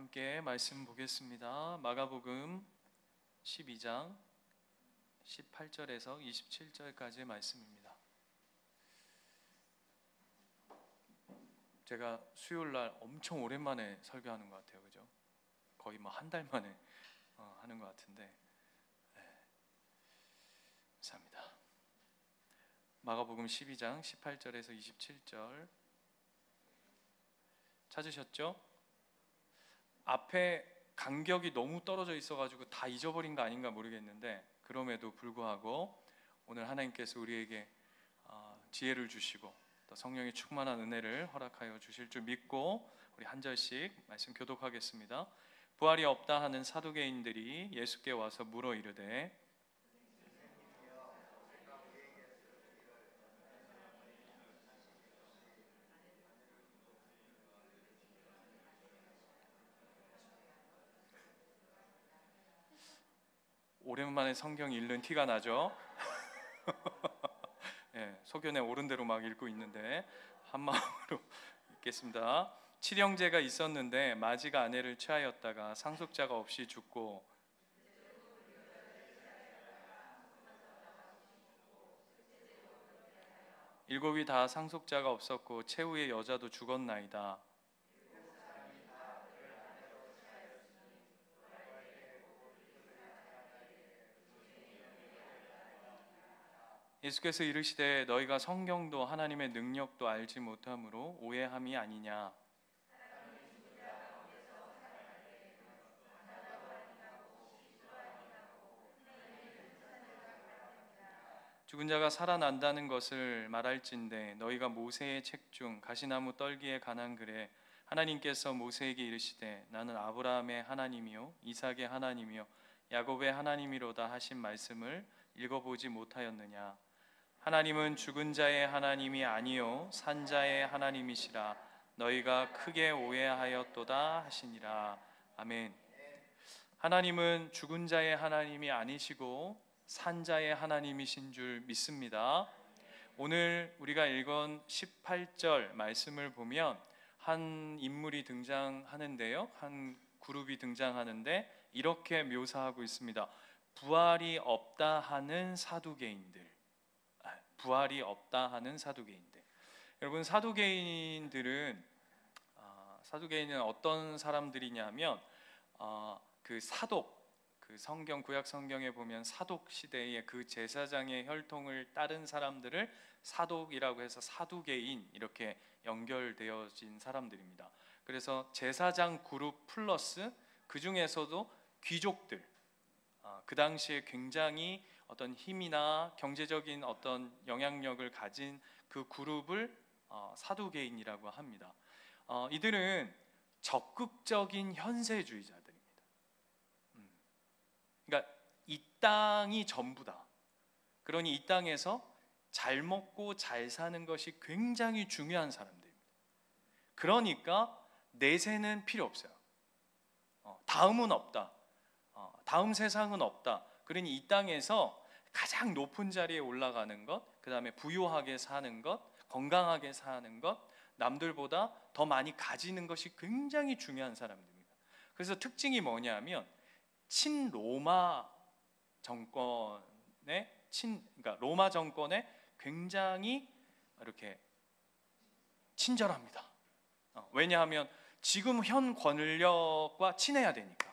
함께 말씀 보겠습니다. 마가복음 12장 18절에서 27절까지의 말씀입니다. 제가 수요일날 엄청 오랜만에 설교하는 것 같아요. 그죠? 거의 뭐 한 달 만에 하는 것 같은데 감사합니다. 마가복음 12장 18절에서 27절 찾으셨죠? 앞에 간격이 너무 떨어져 있어가지고 다 잊어버린 거 아닌가 모르겠는데, 그럼에도 불구하고 오늘 하나님께서 우리에게 지혜를 주시고 또 성령의 충만한 은혜를 허락하여 주실 줄 믿고 우리 한 절씩 말씀 교독하겠습니다. 부활이 없다 하는 사두개인들이 예수께 와서 물어 이르되 오랜만에 성경 읽는 티가 나죠? 네, 소견에 옳은 대로 막 읽고 있는데 한 마음으로 읽겠습니다. 칠형제가 있었는데 마지가 아내를 취하였다가 상속자가 없이 죽고 일곱이 다 상속자가 없었고 최후의 여자도 죽었나이다. 예수께서 이르시되 너희가 성경도 하나님의 능력도 알지 못함으로 오해함이 아니냐. 죽은 자가 살아난다는 것을 말할진대 너희가 모세의 책 중 가시나무 떨기에 관한 글에 하나님께서 모세에게 이르시되 나는 아브라함의 하나님이요 이삭의 하나님이요 야곱의 하나님이로다 하신 말씀을 읽어보지 못하였느냐. 하나님은 죽은 자의 하나님이 아니요 산 자의 하나님이시라 너희가 크게 오해하였도다 하시니라. 아멘. 하나님은 죽은 자의 하나님이 아니시고 산 자의 하나님이신 줄 믿습니다. 오늘 우리가 읽은 18절 말씀을 보면 한 인물이 등장하는데요, 한 그룹이 등장하는데 이렇게 묘사하고 있습니다. 부활이 없다 하는 사두개인들. 부활이 없다 하는 사두개인들. 여러분, 사두개인은 어떤 사람들이냐면 그 사독, 그 성경 구약 성경에 보면 사독 시대의 그 제사장의 혈통을 따른 사람들을 사독이라고 해서 사두개인 이렇게 연결되어진 사람들입니다. 그래서 제사장 그룹 플러스 그 중에서도 귀족들, 그 당시에 굉장히 어떤 힘이나 경제적인 어떤 영향력을 가진 그 그룹을 사두개인이라고 합니다. 이들은 적극적인 현세주의자들입니다. 그러니까 이 땅이 전부다. 그러니 이 땅에서 잘 먹고 잘 사는 것이 굉장히 중요한 사람들입니다. 그러니까 내세는 필요 없어요. 다음은 없다. 다음 세상은 없다. 그러니 이 땅에서 가장 높은 자리에 올라가는 것, 그 다음에 부유하게 사는 것, 건강하게 사는 것, 남들보다 더 많이 가지는 것이 굉장히 중요한 사람들입니다. 그래서 특징이 뭐냐면 친로마 정권의 그러니까 로마 정권에 굉장히 이렇게 친절합니다. 왜냐하면 지금 현 권력과 친해야 되니까.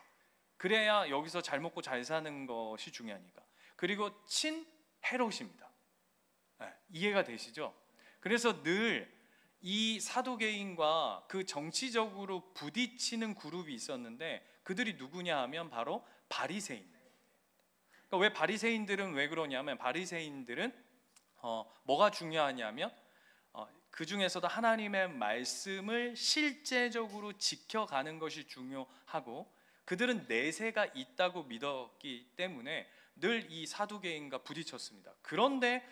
그래야 여기서 잘 먹고 잘 사는 것이 중요하니까. 그리고 친해로십니다. 이해가 되시죠? 그래서 늘 이 사두개인과 그 정치적으로 부딪히는 그룹이 있었는데 그들이 누구냐 하면 바로 바리새인. 그러니까 왜 바리새인들은 왜 그러냐면 바리새인들은 뭐가 중요하냐면 그 중에서도 하나님의 말씀을 실제적으로 지켜가는 것이 중요하고 그들은 내세가 있다고 믿었기 때문에 늘 이 사두개인과 부딪혔습니다. 그런데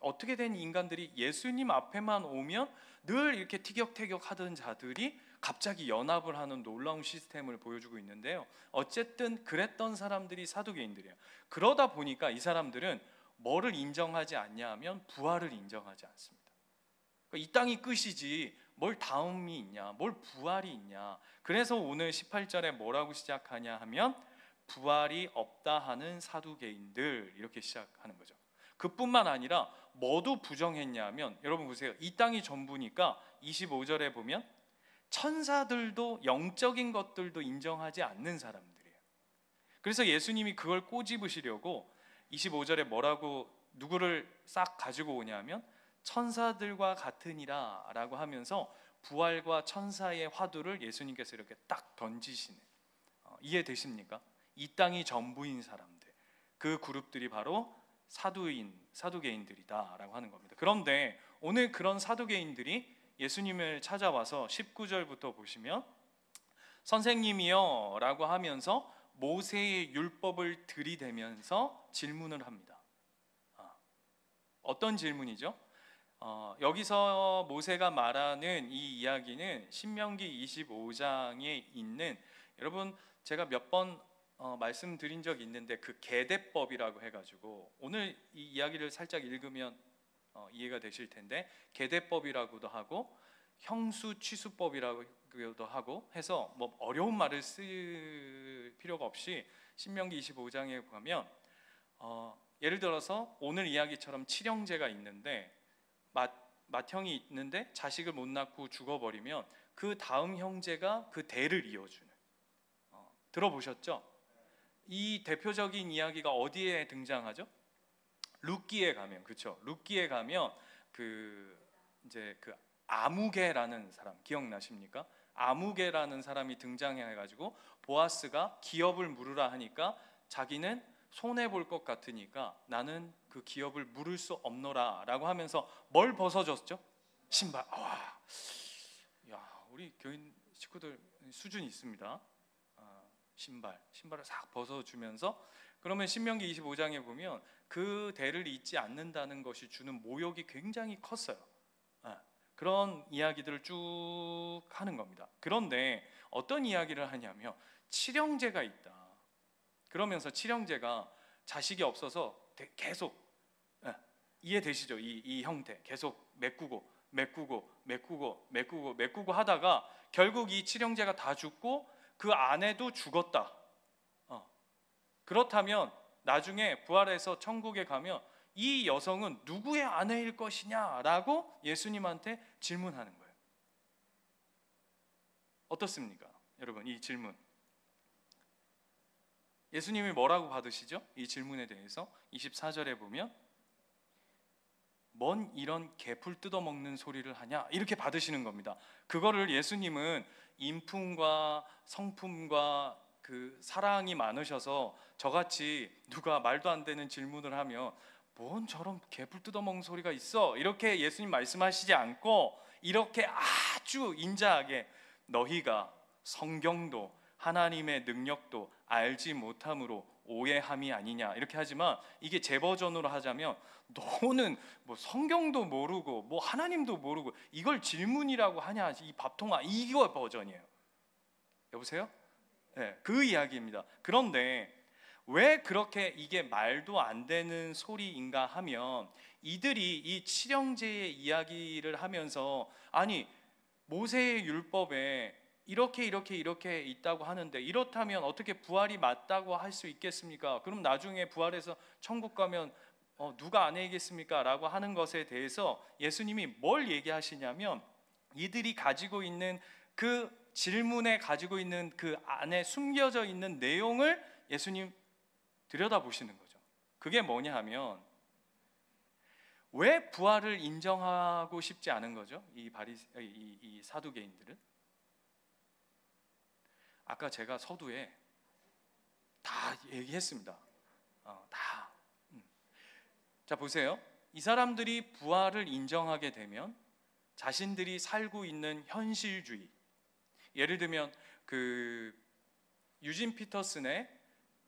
어떻게 된 인간들이 예수님 앞에만 오면 늘 이렇게 티격태격 하던 자들이 갑자기 연합을 하는 놀라운 시스템을 보여주고 있는데요, 어쨌든 그랬던 사람들이 사두개인들이에요. 그러다 보니까 이 사람들은 뭐를 인정하지 않냐 하면 부활을 인정하지 않습니다. 그러니까 이 땅이 끝이지 뭘 다음이 있냐, 뭘 부활이 있냐. 그래서 오늘 18절에 뭐라고 시작하냐 하면 부활이 없다 하는 사두개인들, 이렇게 시작하는 거죠. 그뿐만 아니라 뭐도 부정했냐면, 여러분 보세요. 이 땅이 전부니까 25절에 보면 천사들도 영적인 것들도 인정하지 않는 사람들이에요. 그래서 예수님이 그걸 꼬집으시려고 25절에 뭐라고, 누구를 싹 가지고 오냐면 천사들과 같으니라 라고 하면서 부활과 천사의 화두를 예수님께서 이렇게 딱 던지시는, 이해되십니까? 이 땅이 전부인 사람들, 그 그룹들이 바로 사두개인들이다 라고 하는 겁니다. 그런데 오늘 그런 사두개인들이 예수님을 찾아와서 19절부터 보시면 선생님이요 라고 하면서 모세의 율법을 들이대면서 질문을 합니다. 어떤 질문이죠? 여기서 모세가 말하는 이 이야기는 신명기 25장에 있는, 여러분 제가 몇 번 말씀드린 적이 있는데 그 계대법이라고 해가지고, 오늘 이 이야기를 살짝 읽으면 이해가 되실 텐데, 계대법이라고도 하고 형수 취수법이라고도 하고 해서 뭐 어려운 말을 쓸 필요가 없이 신명기 25장에 보면 예를 들어서 오늘 이야기처럼 칠형제가 있는데 맏형이 있는데 자식을 못 낳고 죽어버리면 그 다음 형제가 그 대를 이어주는, 들어보셨죠? 이 대표적인 이야기가 어디에 등장하죠? 룻기에 가면, 그렇죠? 룻기에 가면 이제 그 아무개라는 사람 기억나십니까? 아무개라는 사람이 등장해가지고 보아스가 기업을 물으라 하니까 자기는 손해 볼 것 같으니까 나는 그 기업을 물을 수 없노라 라고 하면서 뭘 벗어줬죠? 신발. 야, 우리 교인 식구들 수준이 있습니다. 신발을 싹 벗어주면서, 그러면 신명기 25장에 보면 그 대를 잇지 않는다는 것이 주는 모욕이 굉장히 컸어요. 그런 이야기들을 쭉 하는 겁니다. 그런데 어떤 이야기를 하냐면 칠형제가 있다. 그러면서 칠형제가 자식이 없어서 계속, 이해되시죠? 이 형태 계속 메꾸고 하다가 결국 이 칠형제가 다 죽고 그 아내도 죽었다. 그렇다면 나중에 부활해서 천국에 가면 이 여성은 누구의 아내일 것이냐라고 예수님한테 질문하는 거예요. 어떻습니까? 여러분, 이 질문 예수님이 뭐라고 받으시죠? 이 질문에 대해서 24절에 보면 뭔 이런 개풀 뜯어먹는 소리를 하냐, 이렇게 받으시는 겁니다. 그거를 예수님은 인품과 성품과 그 사랑이 많으셔서 저같이 누가 말도 안 되는 질문을 하면 뭔 저런 개풀 뜯어먹는 소리가 있어, 이렇게 예수님 말씀하시지 않고 이렇게 아주 인자하게 너희가 성경도 하나님의 능력도 알지 못함으로 오해함이 아니냐, 이렇게 하지만 이게 제 버전으로 하자면 너는 뭐 성경도 모르고 뭐 하나님도 모르고 이걸 질문이라고 하냐, 이 밥통아, 이거 버전이에요. 여보세요? 네, 그 이야기입니다. 그런데 왜 그렇게 이게 말도 안 되는 소리인가 하면 이들이 이 칠형제의 이야기를 하면서, 아니 모세의 율법에 이렇게 있다고 하는데 이렇다면 어떻게 부활이 맞다고 할 수 있겠습니까? 그럼 나중에 부활해서 천국 가면 누가 아내이겠습니까? 라고 하는 것에 대해서 예수님이 뭘 얘기하시냐면 이들이 가지고 있는 그 질문에 가지고 있는 그 안에 숨겨져 있는 내용을 예수님 들여다보시는 거죠. 그게 뭐냐 하면 왜 부활을 인정하고 싶지 않은 거죠? 이 사두개인들은 아까 제가 서두에 다 얘기했습니다. 다. 자, 보세요. 이 사람들이 부활을 인정하게 되면 자신들이 살고 있는 현실주의, 예를 들면 그 유진 피터슨의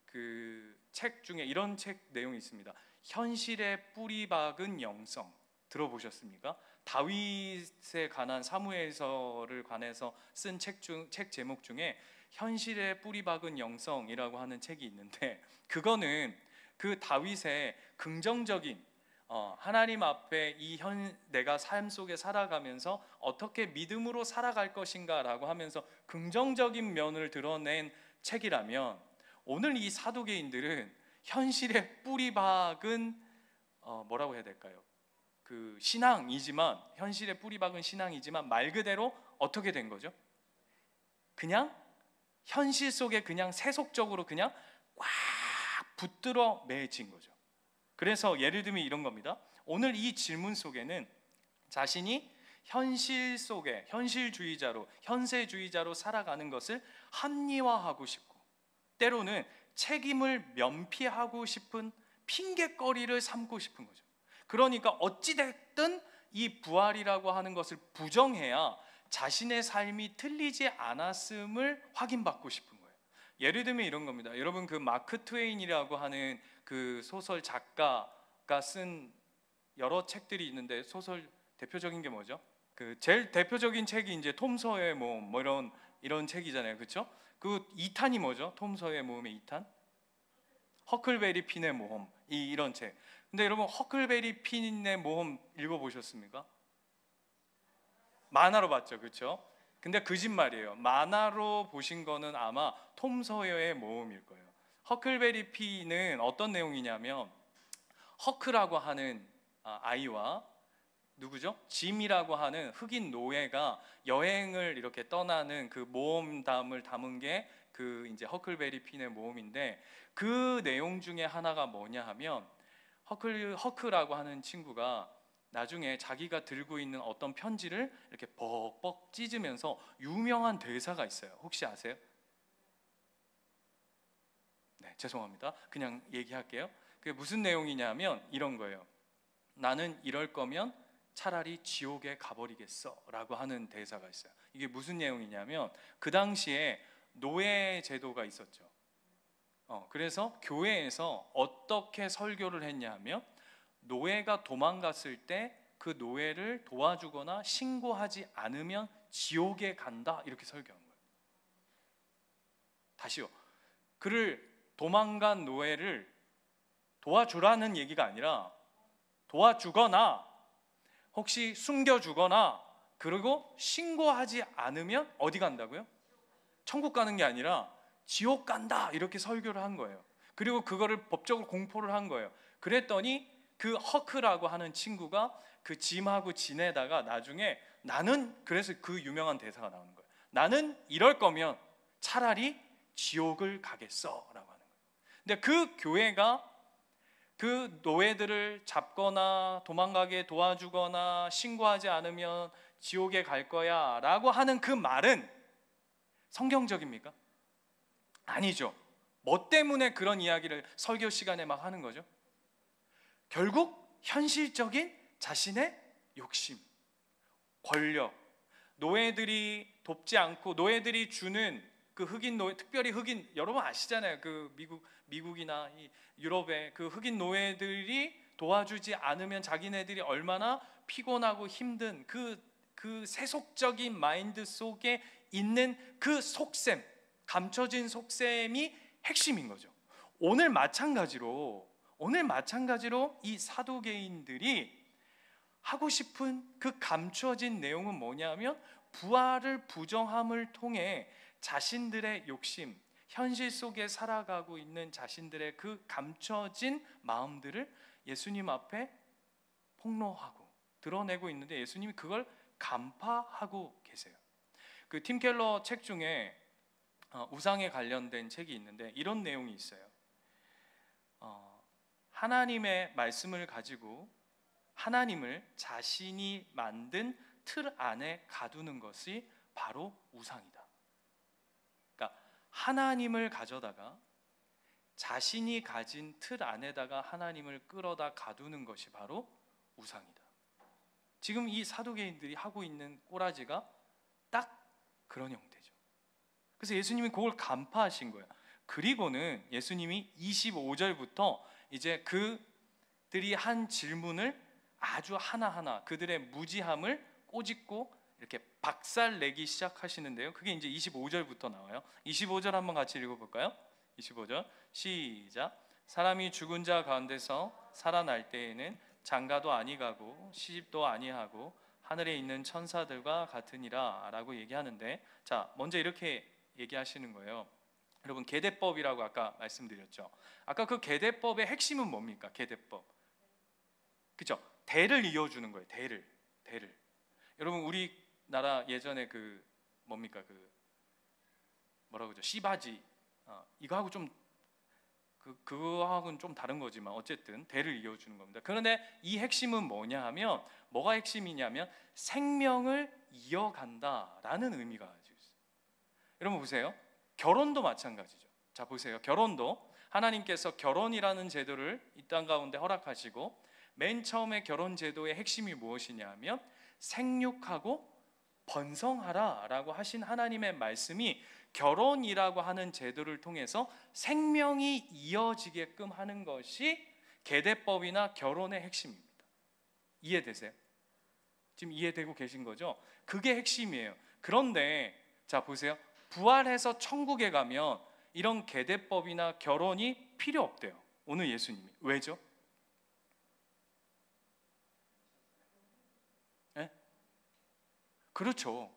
그 책 중에 이런 책 내용이 있습니다. 현실에 뿌리 박은 영성, 들어보셨습니까? 다윗에 관한 사무엘서를 관해서 쓴 책 제목 중에 현실에 뿌리 박은 영성이라고 하는 책이 있는데, 그거는 그 다윗의 긍정적인 하나님 앞에 내가 삶 속에 살아가면서 어떻게 믿음으로 살아갈 것인가라고 하면서 긍정적인 면을 드러낸 책이라면, 오늘 이 사도계인들은 현실의 뿌리박은 뭐라고 해야 될까요? 그 신앙이지만, 현실의 뿌리박은 신앙이지만 말 그대로 어떻게 된 거죠? 그냥 현실 속에 그냥 세속적으로 그냥 꽉 붙들어 매진 거죠. 그래서 예를 들면 이런 겁니다. 오늘 이 질문 속에는 자신이 현실 속에 현실주의자로, 현세주의자로 살아가는 것을 합리화하고 싶고, 때로는 책임을 면피하고 싶은 핑계거리를 삼고 싶은 거죠. 그러니까 어찌됐든 이 부활이라고 하는 것을 부정해야 자신의 삶이 틀리지 않았음을 확인받고 싶은 거예요. 예를 들면 이런 겁니다. 여러분, 그 마크 트웨인이라고 하는 그 소설 작가가 쓴 여러 책들이 있는데, 소설 대표적인 게 뭐죠? 그 제일 대표적인 책이 이제 톰 소여의 모험, 뭐 이런 책이잖아요, 그렇죠? 그 2탄이 뭐죠? 톰 소여의 모험의 2탄? 허클베리 핀의 모험, 이런 책. 근데 여러분, 허클베리 핀의 모험 읽어보셨습니까? 만화로 봤죠, 그렇죠? 근데 거짓말이에요. 만화로 보신 거는 아마 톰 소여의 모험일 거예요. 허클베리 핀은 어떤 내용이냐면, 허크라고 하는 아이와 누구죠? 짐이라고 하는 흑인 노예가 여행을 이렇게 떠나는 그 모험담을 담은 게 그 이제 허클베리 핀의 모험인데, 그 내용 중에 하나가 뭐냐 하면, 허크라고 하는 친구가 나중에 자기가 들고 있는 어떤 편지를 이렇게 벅벅 찢으면서 유명한 대사가 있어요. 혹시 아세요? 네, 죄송합니다. 그냥 얘기할게요. 그게 무슨 내용이냐면 이런 거예요. 나는 이럴 거면 차라리 지옥에 가버리겠어 라고 하는 대사가 있어요. 이게 무슨 내용이냐면, 그 당시에 노예 제도가 있었죠. 그래서 교회에서 어떻게 설교를 했냐 하면, 노예가 도망갔을 때 그 노예를 도와주거나 신고하지 않으면 지옥에 간다, 이렇게 설교한 거예요. 다시요. 그를 도망간 노예를 도와주라는 얘기가 아니라, 도와주거나 혹시 숨겨주거나 그리고 신고하지 않으면 어디 간다고요? 천국 가는 게 아니라 지옥 간다, 이렇게 설교를 한 거예요. 그리고 그거를 법적으로 공포를 한 거예요. 그랬더니 그 허크라고 하는 친구가 그 짐하고 지내다가 나중에, 나는, 그래서 그 유명한 대사가 나오는 거예요. 나는 이럴 거면 차라리 지옥을 가겠어 라고 하는 거예요. 근데 그 교회가 그 노예들을 잡거나 도망가게 도와주거나 신고하지 않으면 지옥에 갈 거야 라고 하는 그 말은 성경적입니까? 아니죠. 뭐 때문에 그런 이야기를 설교 시간에 막 하는 거죠? 결국 현실적인 자신의 욕심, 권력, 노예들이 돕지 않고 노예들이 주는 그 흑인 노예, 특별히 흑인, 여러분 아시잖아요. 그 미국이나 이 유럽의 그 흑인 노예들이 도와주지 않으면 자기네들이 얼마나 피곤하고 힘든 그 세속적인 마인드 속에 있는 그 속셈, 감춰진 속셈이 핵심인 거죠. 오늘 마찬가지로 이 사도계인들이 하고 싶은 그 감춰진 내용은 뭐냐면, 부활을 부정함을 통해 자신들의 욕심, 현실 속에 살아가고 있는 자신들의 그 감춰진 마음들을 예수님 앞에 폭로하고 드러내고 있는데, 예수님이 그걸 간파하고 계세요. 그 팀 켈러 책 중에 우상에 관련된 책이 있는데 이런 내용이 있어요. 하나님의 말씀을 가지고 하나님을 자신이 만든 틀 안에 가두는 것이 바로 우상이다. 그러니까 하나님을 가져다가 자신이 가진 틀 안에다가 하나님을 끌어다 가두는 것이 바로 우상이다. 지금 이 사도계인들이 하고 있는 꼬라지가 딱 그런 형태죠. 그래서 예수님이 그걸 간파하신 거예요. 그리고는 예수님이 25절부터 이제 그들이 한 질문을 아주 하나하나 그들의 무지함을 꼬집고 이렇게 박살내기 시작하시는데요. 그게 이제 25절부터 나와요. 25절 한번 같이 읽어볼까요? 25절 시작. 사람이 죽은 자 가운데서 살아날 때에는 장가도 아니가고 시집도 아니하고 하늘에 있는 천사들과 같으니라 라고 얘기하는데, 자, 먼저 이렇게 얘기하시는 거예요. 여러분, 계대법이라고 아까 말씀드렸죠. 아까 그 계대법의 핵심은 뭡니까? 계대법, 그죠? 대를 이어주는 거예요. 대를. 여러분, 우리나라 예전에 그 뭡니까, 그 뭐라고 그러죠? 씨바지, 이거하고 좀 그거하고는 좀 다른 거지만 어쨌든 대를 이어주는 겁니다. 그런데 이 핵심은 뭐냐 하면, 뭐가 핵심이냐면 생명을 이어간다라는 의미가 가지고 있어요. 여러분 보세요. 결혼도 마찬가지죠. 자, 보세요. 결혼도 하나님께서 결혼이라는 제도를 이 땅 가운데 허락하시고, 맨 처음에 결혼 제도의 핵심이 무엇이냐 하면 생육하고 번성하라 라고 하신 하나님의 말씀이 결혼이라고 하는 제도를 통해서 생명이 이어지게끔 하는 것이 계대법이나 결혼의 핵심입니다. 이해되세요? 지금 이해되고 계신 거죠? 그게 핵심이에요. 그런데 자, 보세요. 부활해서 천국에 가면 이런 계대법이나 결혼이 필요 없대요. 오늘 예수님이. 왜죠? 네? 그렇죠.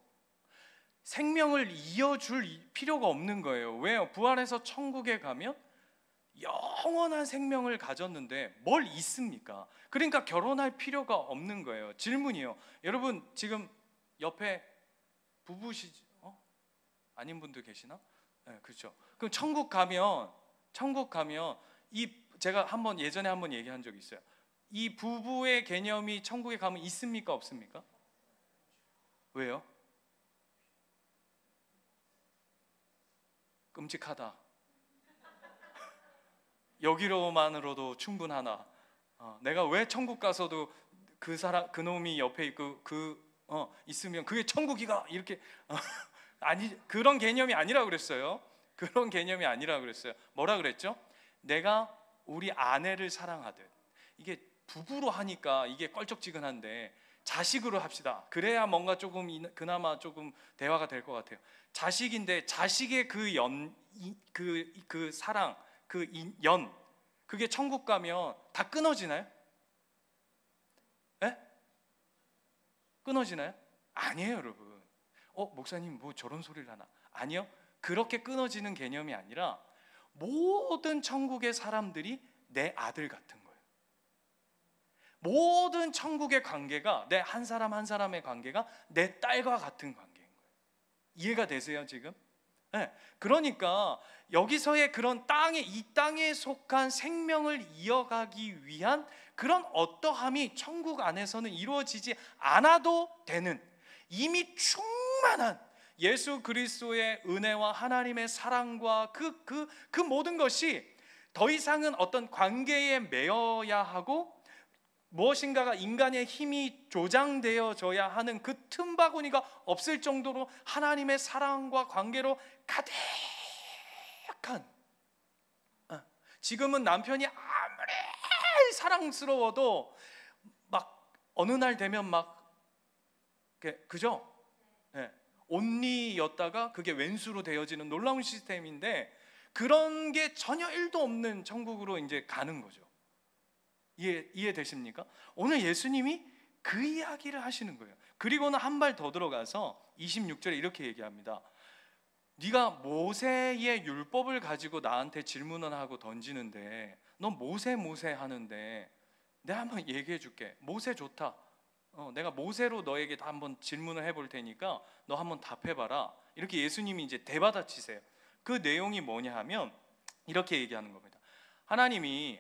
생명을 이어줄 필요가 없는 거예요. 왜요? 부활해서 천국에 가면 영원한 생명을 가졌는데 뭘 잊습니까? 그러니까 결혼할 필요가 없는 거예요. 질문이에요. 여러분, 지금 옆에 부부시죠? 아닌 분들 계시나? 네, 그렇죠. 그럼 천국 가면 이, 제가 예전에 한번 얘기한 적이 있어요. 이 부부의 개념이 천국에 가면 있습니까? 없습니까? 왜요? 끔찍하다. 여기로만으로도 충분하나? 내가 왜 천국 가서도 그 놈이 옆에 있고 있으면 그게 천국이가 이렇게 아니, 그런 개념이 아니라 그랬어요. 그런 개념이 아니라 그랬어요. 뭐라 그랬죠? 내가 우리 아내를 사랑하듯. 이게 부부로 하니까 이게 껄쩍지근한데 자식으로 합시다. 그래야 뭔가 조금 그나마 조금 대화가 될 것 같아요. 자식인데 자식의 그 사랑, 그게 천국 가면 다 끊어지나요? 예? 끊어지나요? 아니에요, 여러분. 목사님 뭐 저런 소리를 하나? 아니요. 그렇게 끊어지는 개념이 아니라 모든 천국의 사람들이 내 아들 같은 거예요. 모든 천국의 관계가, 내 한 사람 한 사람의 관계가 내 딸과 같은 관계인 거예요. 이해가 되세요, 지금? 네. 그러니까 여기서의 그런 이 땅에 속한 생명을 이어가기 위한 그런 어떠함이 천국 안에서는 이루어지지 않아도 되는, 이미 충만한 예수 그리스도의 은혜와 하나님의 사랑과 그 모든 것이 더 이상은 어떤 관계에 매여야 하고 무엇인가가 인간의 힘이 조장되어져야 하는 그 틈바구니가 없을 정도로 하나님의 사랑과 관계로 가득한, 지금은 남편이 아무리 사랑스러워도 막 어느 날 되면 막 그죠? 네. 온리였다가 그게 왼수로 되어지는 놀라운 시스템인데, 그런 게 전혀 1도 없는 천국으로 이제 가는 거죠. 이해되십니까? 오늘 예수님이 그 이야기를 하시는 거예요. 그리고는 한 발 더 들어가서 26절에 이렇게 얘기합니다. 네가 모세의 율법을 가지고 나한테 질문을 하고 던지는데, 넌 모세 하는데 내가 한번 얘기해 줄게. 모세 좋다. 내가 모세로 너에게 한번 질문을 해볼 테니까 너 한번 답해봐라. 이렇게 예수님이 이제 대받아치세요. 그 내용이 뭐냐 하면 이렇게 얘기하는 겁니다. 하나님이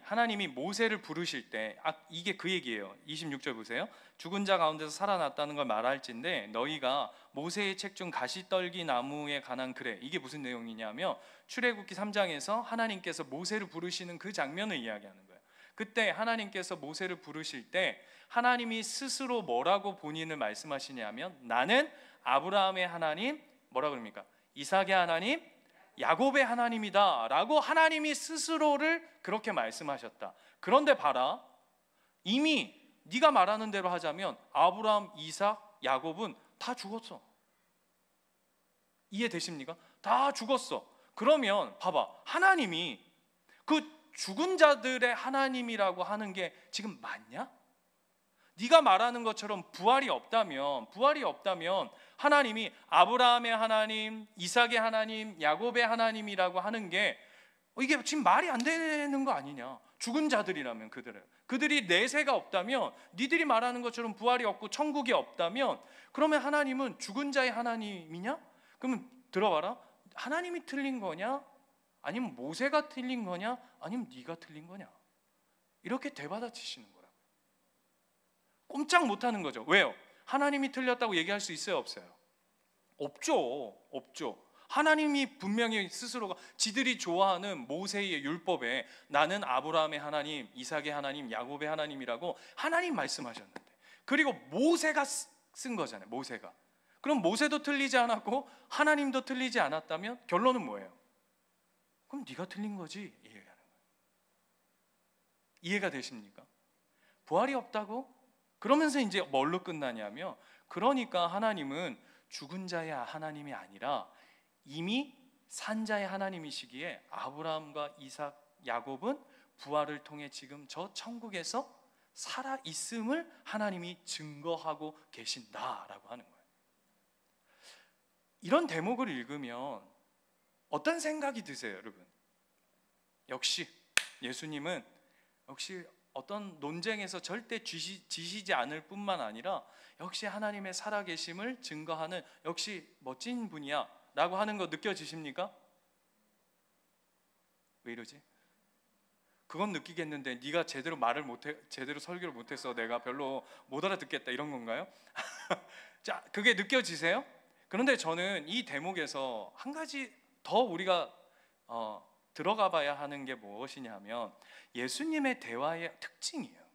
모세를 부르실 때, 이게 그 얘기예요. 26절 보세요. 죽은 자 가운데서 살아났다는 걸 말할진데 너희가 모세의 책 중 가시떨기 나무에 관한 글에, 이게 무슨 내용이냐면 출애굽기 3장에서 하나님께서 모세를 부르시는 그 장면을 이야기하는 거예요. 그때 하나님께서 모세를 부르실 때 하나님이 스스로 뭐라고 본인을 말씀하시냐면, 나는 아브라함의 하나님, 뭐라 그럽니까? 이삭의 하나님, 야곱의 하나님이다 라고 하나님이 스스로를 그렇게 말씀하셨다. 그런데 봐라, 이미 네가 말하는 대로 하자면 아브라함, 이삭, 야곱은 다 죽었어. 이해되십니까? 다 죽었어. 그러면 봐봐, 하나님이 그 죽은 자들의 하나님이라고 하는 게 지금 맞냐? 네가 말하는 것처럼 부활이 없다면 하나님이 아브라함의 하나님, 이삭의 하나님, 야곱의 하나님이라고 하는 게 이게 지금 말이 안 되는 거 아니냐. 죽은 자들이라면 그들이 내세가 없다면, 니들이 말하는 것처럼 부활이 없고 천국이 없다면, 그러면 하나님은 죽은 자의 하나님이냐? 그러면 들어봐라, 하나님이 틀린 거냐? 아니면 모세가 틀린 거냐? 아니면 네가 틀린 거냐? 이렇게 되받아치시는 거라고요. 꼼짝 못하는 거죠. 왜요? 하나님이 틀렸다고 얘기할 수 있어요, 없어요? 없죠. 하나님이 분명히 스스로가 지들이 좋아하는 모세의 율법에 나는 아브라함의 하나님, 이삭의 하나님, 야곱의 하나님이라고 하나님 말씀하셨는데, 그리고 모세가 쓴 거잖아요. 모세가. 그럼 모세도 틀리지 않았고 하나님도 틀리지 않았다면 결론은 뭐예요? 그럼 네가 틀린 거지, 이 얘기하는 거예요. 이해가 되십니까? 부활이 없다고? 그러면서 이제 뭘로 끝나냐면, 그러니까 하나님은 죽은 자의 하나님이 아니라 이미 산 자의 하나님이시기에 아브라함과 이삭, 야곱은 부활을 통해 지금 저 천국에서 살아 있음을 하나님이 증거하고 계신다라고 하는 거예요. 이런 대목을 읽으면 어떤 생각이 드세요, 여러분? 역시 예수님은 역시 어떤 논쟁에서 절대 지시지 않을 뿐만 아니라 역시 하나님의 살아계심을 증거하는 역시 멋진 분이야 라고 하는 거 느껴지십니까? 왜 이러지? 그건 느끼겠는데 네가 제대로 설교를 못해서 내가 별로 못 알아듣겠다, 이런 건가요? 자, 그게 느껴지세요? 그런데 저는 이 대목에서 한 가지 더 우리가 들어가 봐야 하는 게 무엇이냐 하면 예수님의 대화의 특징이에요.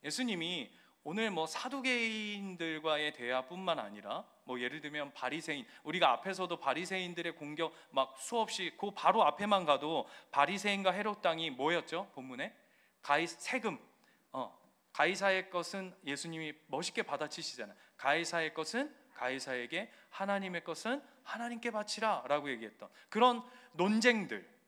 예수님이 오늘 사두개인들과의 대화뿐만 아니라 예를 들면 바리새인, 우리가 앞에서도 바리새인들의 공격 수없이 그 바로 앞에만 가도 바리새인과 헤롯 당이 뭐였죠? 본문에 세금, 가이사의 것은 예수님이 멋있게 받아치시잖아요. 가이사의 것은 가이사에게, 하나님의 것은 하나님께 바치라 라고 얘기했던 그런 논쟁들,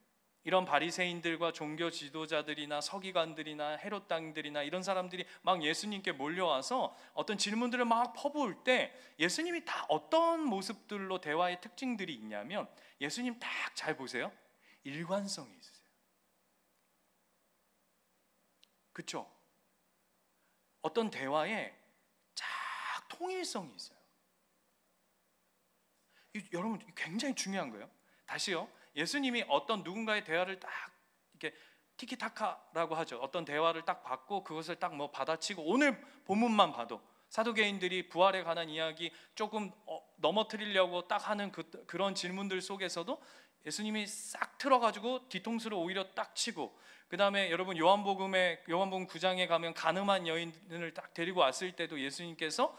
이런 바리새인들과 종교 지도자들이나 서기관들이나 헤롯 당들이나 이런 사람들이 막 예수님께 몰려와서 어떤 질문들을 막 퍼부을 때 예수님이 다 어떤 모습들로 대화의 특징들이 있냐면, 예수님 딱 잘 보세요. 일관성이 있으세요. 그렇죠? 어떤 대화에 쫙 통일성이 있어요. 여러분, 굉장히 중요한 거예요. 다시요. 예수님이 어떤 누군가의 대화를 딱 이렇게 티키타카라고 하죠. 어떤 대화를 딱 받고 그것을 딱 받아치고, 오늘 본문만 봐도 사두개인들이 부활에 관한 이야기 조금 넘어뜨리려고 딱 하는 그런 질문들 속에서도 예수님이 싹 틀어가지고 뒤통수를 오히려 딱 치고, 그 다음에 여러분 요한복음 9장에 가면 가늠한 여인을 딱 데리고 왔을 때도 예수님께서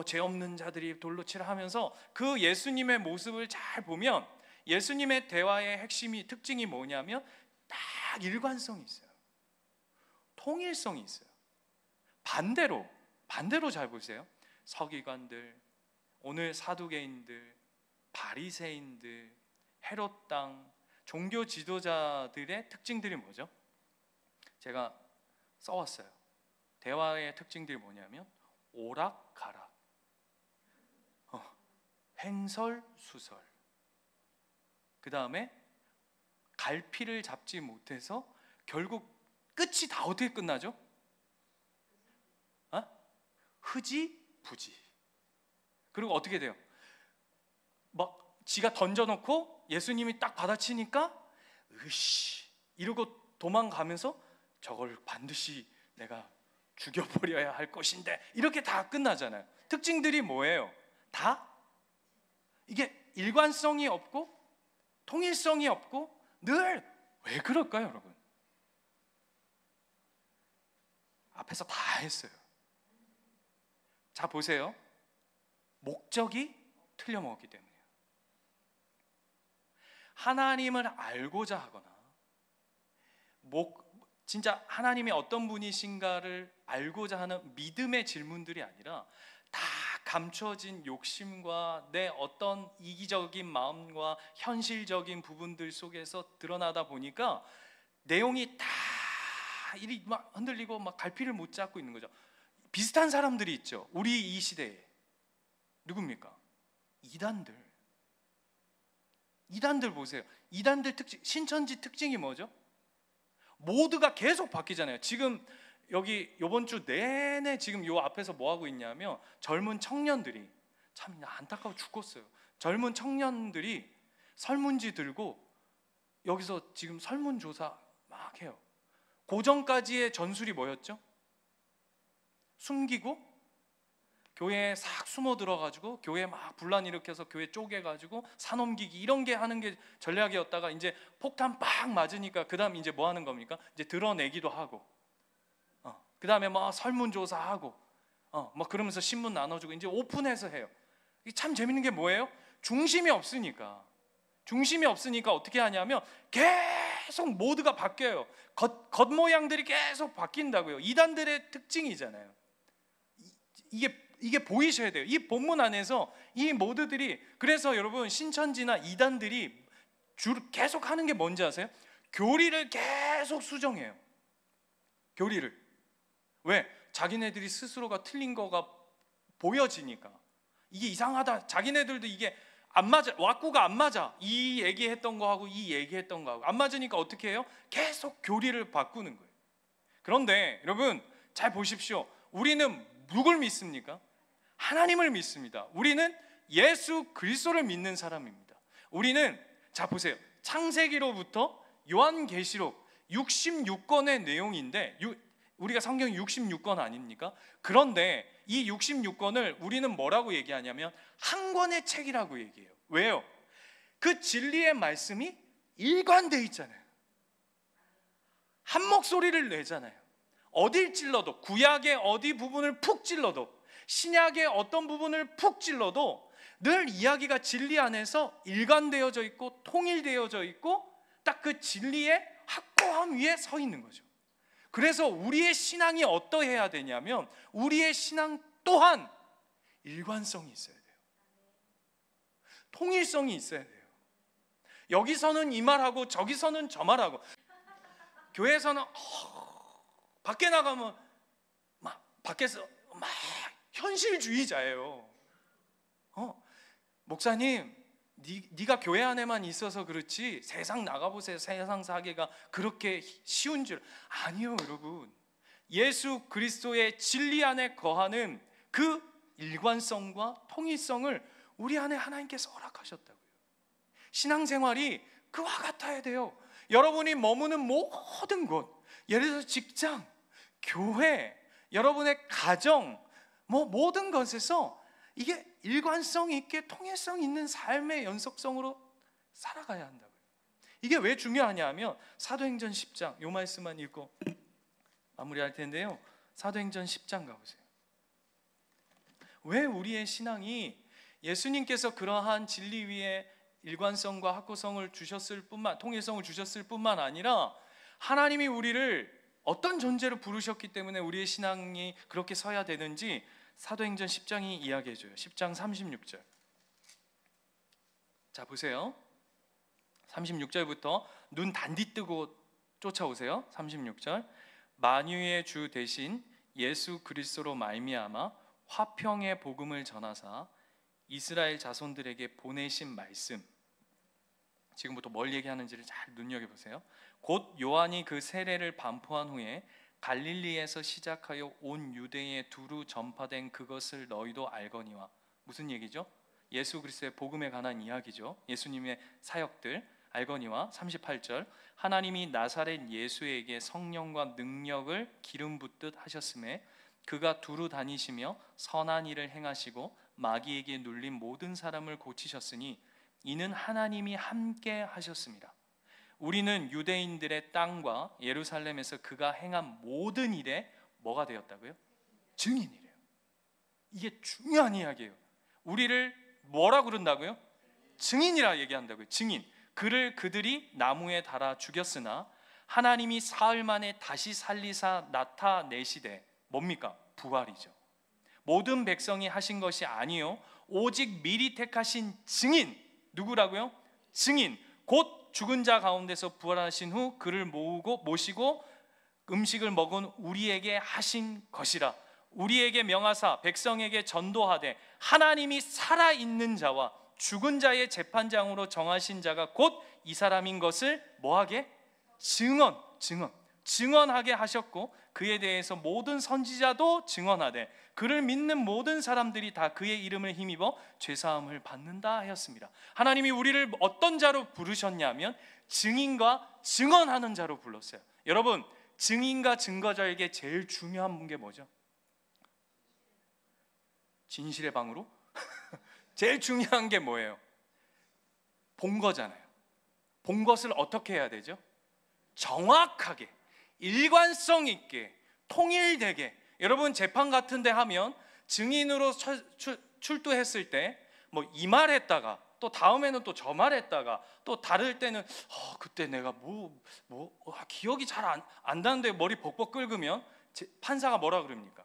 죄 없는 자들이 돌로 치라 하면서 그 예수님의 모습을 잘 보면 예수님의 대화의 핵심이, 특징이 뭐냐면 딱 일관성이 있어요. 통일성이 있어요. 반대로 잘 보세요. 서기관들, 오늘 사두개인들, 바리새인들, 헤롯 당, 종교 지도자들의 특징들이 뭐죠? 제가 써왔어요. 대화의 특징들이 뭐냐면 오락가락, 횡설수설, 그 다음에 갈피를 잡지 못해서 결국 끝이 다 어떻게 끝나죠? 흐지부지. 그리고 어떻게 돼요? 지가 던져놓고 예수님이 딱 받아치니까 으씨 이러고 도망가면서 저걸 반드시 내가 죽여버려야 할 것인데, 이렇게 다 끝나잖아요. 특징들이 뭐예요? 다 이게 일관성이 없고 통일성이 없고 늘 왜 그럴까요, 여러분? 앞에서 다 했어요. 자, 보세요. 목적이 틀려먹었기 때문이에요. 하나님을 알고자 하거나 진짜 하나님이 어떤 분이신가를 알고자 하는 믿음의 질문들이 아니라 다 감춰진 욕심과 내 어떤 이기적인 마음과 현실적인 부분들 속에서 드러나다 보니까 내용이 다 이리 막 흔들리고 막 갈피를 못 잡고 있는 거죠. 비슷한 사람들이 있죠. 우리 이 시대에. 누굽니까? 이단들 보세요. 이단들 특징, 신천지 특징이 뭐죠? 모두가 계속 바뀌잖아요. 지금 여기 이번 주 내내 지금 요 앞에서 뭐 하고 있냐면 젊은 청년들이, 참 안타까워 죽겠어요. 젊은 청년들이 설문지 들고 여기서 지금 설문조사 막 해요. 고전까지의 전술이 뭐였죠? 숨기고 교회에 싹 숨어 들어가지고 교회 막 분란 일으켜서 교회 쪼개가지고 산옮기기, 이런 게 하는 게 전략이었다가 이제 폭탄 빡 맞으니까 그 다음 이제 뭐 하는 겁니까? 이제 드러내기도 하고, 그 다음에 뭐 설문조사하고, 뭐 그러면서 신문 나눠주고 이제 오픈해서 해요. 이게 참 재밌는 게 뭐예요? 중심이 없으니까 어떻게 하냐면 계속 모두가 바뀌어요. 겉모양들이 계속 바뀐다고요. 이단들의 특징이잖아요. 이게 보이셔야 돼요. 이 본문 안에서 이 모두들이, 그래서 여러분 신천지나 이단들이 계속 하는 게 뭔지 아세요? 교리를 계속 수정해요. 교리를. 왜? 자기네들이 스스로가 틀린 거가 보여지니까. 이게 이상하다, 자기네들도 이게 안 맞아, 왁구가 안 맞아, 이 얘기했던 거하고 이 얘기했던 거하고 안 맞으니까 어떻게 해요? 계속 교리를 바꾸는 거예요. 그런데 여러분 잘 보십시오. 우리는 누굴 믿습니까? 하나님을 믿습니다. 우리는 예수 그리스도를 믿는 사람입니다. 우리는, 자 보세요, 창세기로부터 요한계시록 66권의 내용인데, 우리가 성경 66권 아닙니까? 그런데 이 66권을 우리는 뭐라고 얘기하냐면 한 권의 책이라고 얘기해요. 왜요? 그 진리의 말씀이 일관되어 있잖아요. 한 목소리를 내잖아요. 어딜 찔러도, 구약의 어디 부분을 푹 찔러도, 신약의 어떤 부분을 푹 찔러도 늘 이야기가 진리 안에서 일관되어져 있고 통일되어져 있고 딱 그 진리의 확고함 위에 서 있는 거죠. 그래서 우리의 신앙이 어떠해야 되냐면 우리의 신앙 또한 일관성이 있어야 돼요. 통일성이 있어야 돼요. 여기서는 이 말하고 저기서는 저 말하고, 교회에서는 밖에 나가면 막 밖에서 막 현실주의자예요. 목사님, 네가 교회 안에만 있어서 그렇지 세상 나가보세요. 세상 사계가 그렇게 쉬운 줄. 아니요 여러분, 예수 그리스도의 진리 안에 거하는 그 일관성과 통일성을 우리 안에 하나님께서 허락하셨다고요. 신앙생활이 그와 같아야 돼요. 여러분이 머무는 모든 곳, 예를 들어서 직장, 교회, 여러분의 가정, 뭐 모든 것에서 이게 일관성 있게 통일성 있는 삶의 연속성으로 살아가야 한다고요. 이게 왜 중요하냐 하면 사도행전 10장, 요 말씀만 읽고 마무리할 텐데요. 사도행전 10장 가보세요. 왜 우리의 신앙이, 예수님께서 그러한 진리 위에 일관성과 확고성을 주셨을 뿐만, 통일성을 주셨을 뿐만 아니라 하나님이 우리를 어떤 존재로 부르셨기 때문에 우리의 신앙이 그렇게 서야 되는지 사도행전 10장이 이야기해줘요. 10장 36절. 자 보세요. 36절부터 눈 단디 뜨고 쫓아오세요. 36절. 만유의 주 대신 예수 그리스도로 말미암아 화평의 복음을 전하사 이스라엘 자손들에게 보내신 말씀. 지금부터 뭘 얘기하는지를 잘 눈여겨보세요. 곧 요한이 그 세례를 반포한 후에 갈릴리에서 시작하여 온 유대에 두루 전파된 그것을 너희도 알거니와. 무슨 얘기죠? 예수 그리스도의 복음에 관한 이야기죠. 예수님의 사역들 알거니와. 38절. 하나님이 나사렛 예수에게 성령과 능력을 기름 붓듯 하셨음에 그가 두루 다니시며 선한 일을 행하시고 마귀에게 눌린 모든 사람을 고치셨으니 이는 하나님이 함께 하셨습니다. 우리는 유대인들의 땅과 예루살렘에서 그가 행한 모든 일에 뭐가 되었다고요? 증인이래요. 이게 중요한 이야기예요. 우리를 뭐라 그런다고요? 증인이라 얘기한다고요. 증인. 그를 그들이 나무에 달아 죽였으나 하나님이 사흘 만에 다시 살리사 나타내시되, 뭡니까? 부활이죠. 모든 백성이 하신 것이 아니요 오직 미리 택하신 증인. 누구라고요? 증인. 곧 죽은 자 가운데서 부활하신 후 그를 모시고 음식을 먹은 우리에게 하신 것이라. 우리에게 명하사 백성에게 전도하되 하나님이 살아있는 자와 죽은 자의 재판장으로 정하신 자가 곧 이 사람인 것을 뭐하게? 증언하게 하셨고 그에 대해서 모든 선지자도 증언하되 그를 믿는 모든 사람들이 다 그의 이름을 힘입어 죄사함을 받는다 하였습니다. 하나님이 우리를 어떤 자로 부르셨냐면 증인과 증언하는 자로 불렀어요. 여러분, 증인과 증거자에게 제일 중요한 게 뭐죠? 진실의 방으로? 제일 중요한 게 뭐예요? 본 거잖아요. 본 것을 어떻게 해야 되죠? 정확하게, 일관성 있게, 통일되게. 여러분, 재판 같은 데 하면 증인으로 출두했을 때 뭐 이 말 했다가 또 다음에는 또 저 말 했다가 또 다를 때는 그때 내가 기억이 잘 안 나는데 머리 벅벅 긁으면 판사가 뭐라 그럽니까?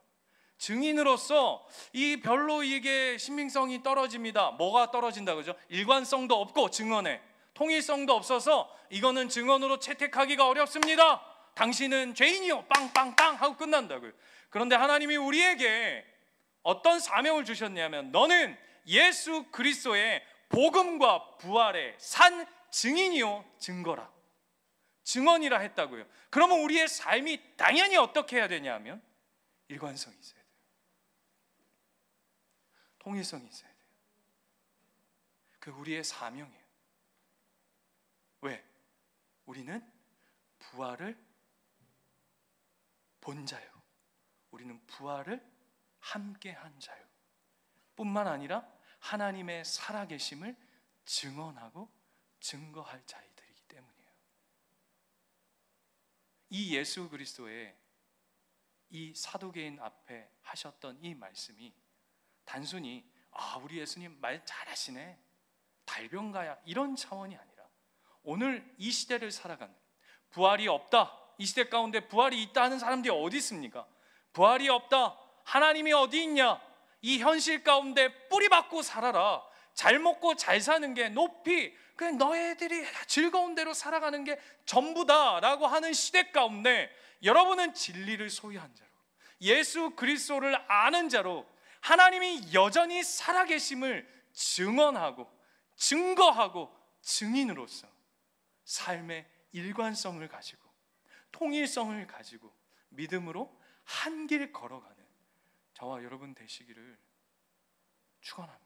증인으로서 이 별로 이게 신빙성이 떨어집니다. 뭐가 떨어진다 그러죠? 일관성도 없고 증언에 통일성도 없어서 이거는 증언으로 채택하기가 어렵습니다. 당신은 죄인이요 빵빵빵 하고 끝난다고요. 그런데 하나님이 우리에게 어떤 사명을 주셨냐면 너는 예수 그리스도의 복음과 부활의 산 증인이요 증거라, 증언이라 했다고요. 그러면 우리의 삶이 당연히 어떻게 해야 되냐 하면 일관성이 있어야 돼요. 통일성이 있어야 돼요. 그 우리의 사명이에요. 왜? 우리는 부활을 본 자요, 우리는 부활을 함께한 자요, 뿐만 아니라 하나님의 살아계심을 증언하고 증거할 자이들이기 때문이에요. 이 예수 그리스도의 이 사도계인 앞에 하셨던 이 말씀이 단순히 우리 예수님 말 잘하시네, 달변가야, 이런 차원이 아니라 오늘 이 시대를 살아가는, 부활이 없다, 이 시대 가운데 부활이 있다 하는 사람들이 어디 있습니까? 부활이 없다, 하나님이 어디 있냐, 이 현실 가운데 뿌리 박고 살아라, 잘 먹고 잘 사는 게 높이 그냥 너희들이 즐거운 대로 살아가는 게 전부다 라고 하는 시대 가운데 여러분은 진리를 소유한 자로, 예수 그리스도를 아는 자로 하나님이 여전히 살아계심을 증언하고 증거하고 증인으로서 삶의 일관성을 가지고 통일성을 가지고 믿음으로 한 길 걸어가는 저와 여러분 되시기를 축원합니다.